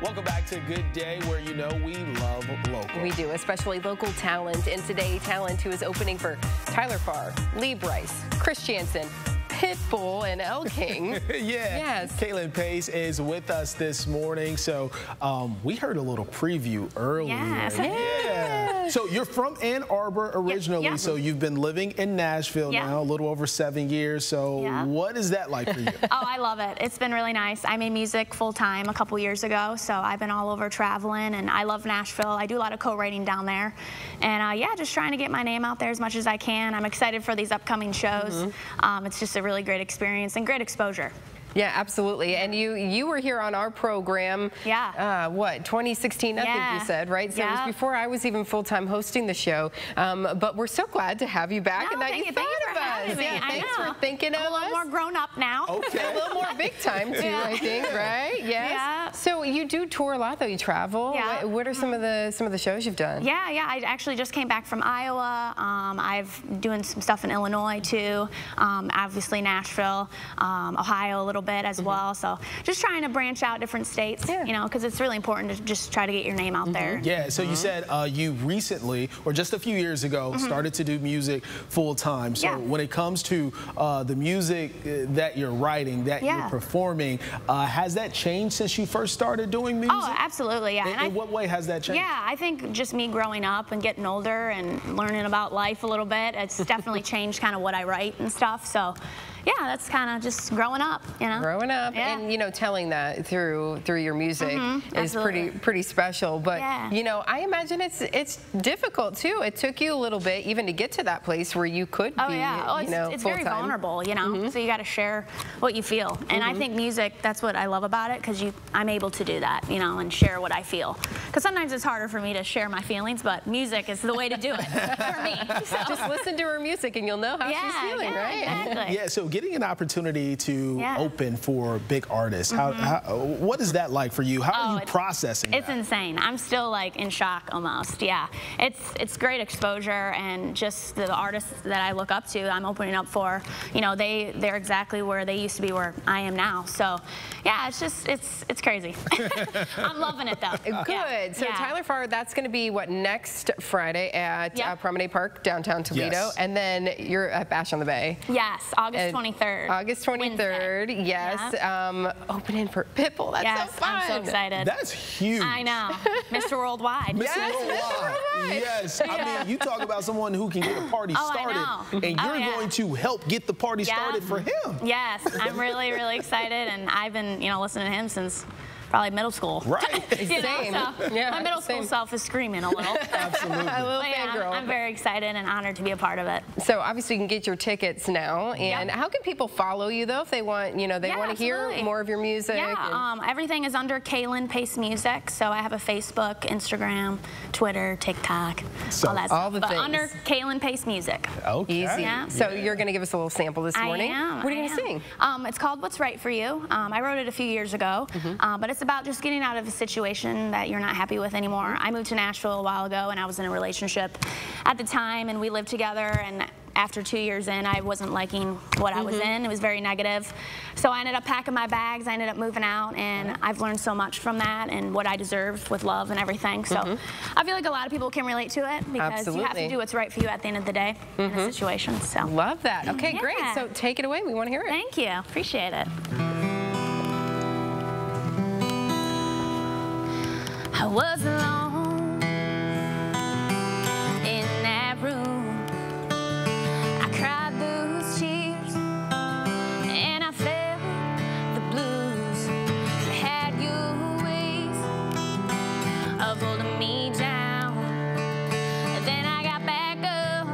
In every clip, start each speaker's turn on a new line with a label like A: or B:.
A: Welcome back to Good Day, where you know we love local.
B: We do, especially local talent. And today, talent who is opening for Tyler Farr, Lee Bryce, Chris Janson, Pitbull, and El King.
A: Yes. KayLyn Pace is with us this morning. So we heard a little preview earlier.
B: Yes.
A: Yeah. So you're from Ann Arbor originally.
B: Yep.
A: So you've been living in Nashville now a little over 7 years. So what is that like for you?
C: Oh, I love it. It's been really nice. I made music full time a couple years ago. So I've been all over traveling, and I love Nashville. I do a lot of co-writing down there. And yeah, just trying to get my name out there as much as I can. I'm excited for these upcoming shows. It's just a really great experience and great exposure.
B: Yeah, absolutely. And you were here on our program, what, 2016, I think you said, right? So it was before I was even full-time hosting the show. But we're so glad to have you back and that you thought of us. Thanks for thinking of us.
C: A little more grown up now.
A: Okay.
B: A little more big time too, I think, right? Yes. Yeah. So you do tour a lot though, you travel.
C: Yeah.
B: What are some of the shows you've done?
C: Yeah, I actually just came back from Iowa. I've doing some stuff in Illinois too. Obviously Nashville, Ohio a little bit as well. So just trying to branch out different states, you know, because it's really important to just try to get your name out there.
A: Yeah, so you said you recently, or just a few years ago, started to do music full time. So when it comes to the music that you're writing, that you're performing, has that changed since you first started doing music?
C: Oh, absolutely, yeah.
A: In what way has that changed?
C: Yeah, I think just me growing up and getting older and learning about life a little bit, it's definitely changed kind of what I write and stuff. So yeah, that's kind of just growing up, you know.
B: Growing up, and you know, telling that through your music is pretty special. But you know, I imagine it's difficult too. It took you a little bit even to get to that place where you could be, you know,
C: it's very vulnerable, you know. So you got to share what you feel, and I think music, that's what I love about it, because I'm able to do that, you know, and share what I feel. Because sometimes it's harder for me to share my feelings, but music is the way to do it for me. So.
B: Just listen to her music and you'll know how she's feeling, right?
C: Exactly.
A: Yeah. So getting an opportunity to open for big artists, what is that like for you? How are you processing that?
C: It's insane. I'm still like in shock almost. Yeah, it's great exposure, and just the artists that I look up to, I'm opening up for. You know, they're exactly where they used to be, where I am now. So yeah, it's crazy. I'm loving it though.
B: Good. So Tyler Farr, that's going to be what, next Friday at Promenade Park, downtown Toledo, and then you're at Bash on the Bay.
C: Yes, August 23rd.
B: August 23rd, Wednesday. Yes. Opening for Pitbull. That's so fun.
C: I'm so excited.
A: That's huge.
C: I know. Mr. Worldwide.
A: Mr. Worldwide. Yes. I mean, you talk about someone who can get a party started, and you're going to help get the party started for him.
C: Yes, I'm really, really excited, and I've been, you know, listening to him since probably middle school.
A: Right.
C: Same. My middle school self is screaming a little.
A: Absolutely.
B: A little fangirl.
C: I'm very excited and honored to be a part of it.
B: So obviously you can get your tickets now. And how can people follow you though if they want, you know, they want to hear more of your music?
C: Yeah. Everything is under KayLyn Pace Music. So I have a Facebook, Instagram, Twitter, TikTok, all that stuff.
B: All the things.
C: Under KayLyn Pace Music.
A: Okay.
B: Easy. Yeah. So you're going to give us a little sample this morning.
C: I am.
B: What are you going to sing?
C: It's called What's Right for You. I wrote it a few years ago, but it's about just getting out of a situation that you're not happy with anymore. I moved to Nashville a while ago, and I was in a relationship at the time, and we lived together, and after 2 years in, I wasn't liking what I was in. It was very negative. So I ended up packing my bags, I ended up moving out, and I've learned so much from that and what I deserve with love and everything. So I feel like a lot of people can relate to it, because you have to do what's right for you at the end of the day in a situation. So
B: love that. Okay, great. So take it away. We want to hear it.
C: Thank you. Appreciate it. I was alone in that room. I cried those tears and I felt the blues. I had your ways of holding me down. Then I got back up,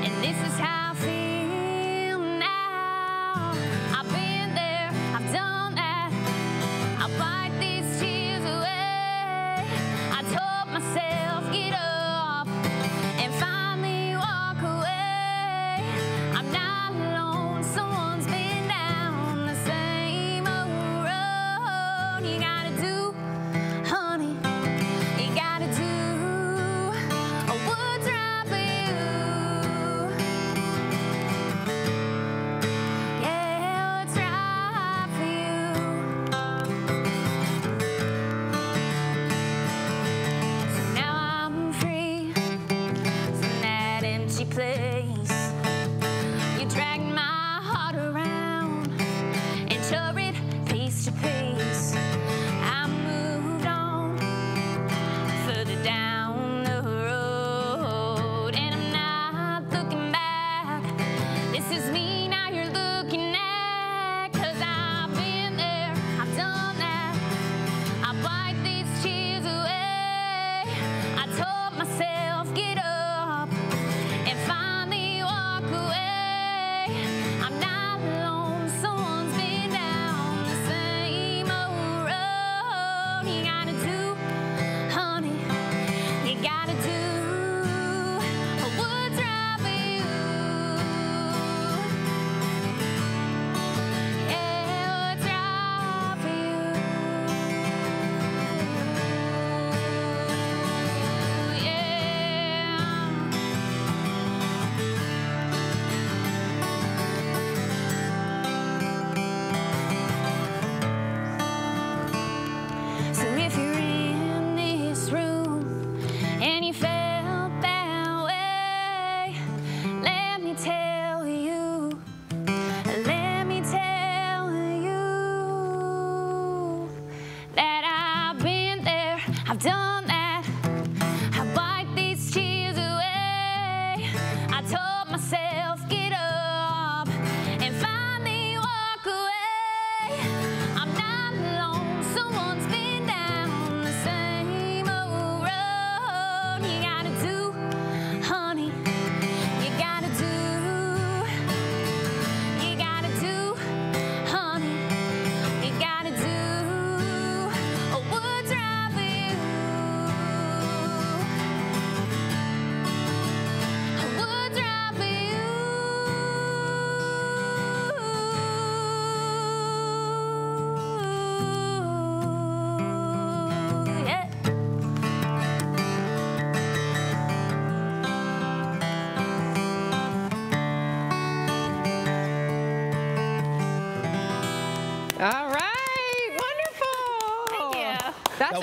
C: and this is how I feel now. I've been there, I've done that. I'll fight these tears away.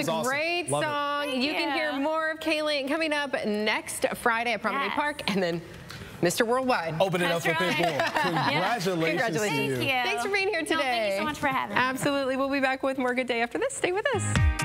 A: awesome.
B: Great
A: Love
B: song. You can hear more of KayLyn coming up next Friday at Promenade Park, and then Mr. Worldwide.
A: Open it up for Pitbull. Congratulations to you.
C: Thank you.
B: Thanks for being here today.
C: No, thank you so much for having me.
B: Absolutely. We'll be back with more Good Day after this. Stay with us.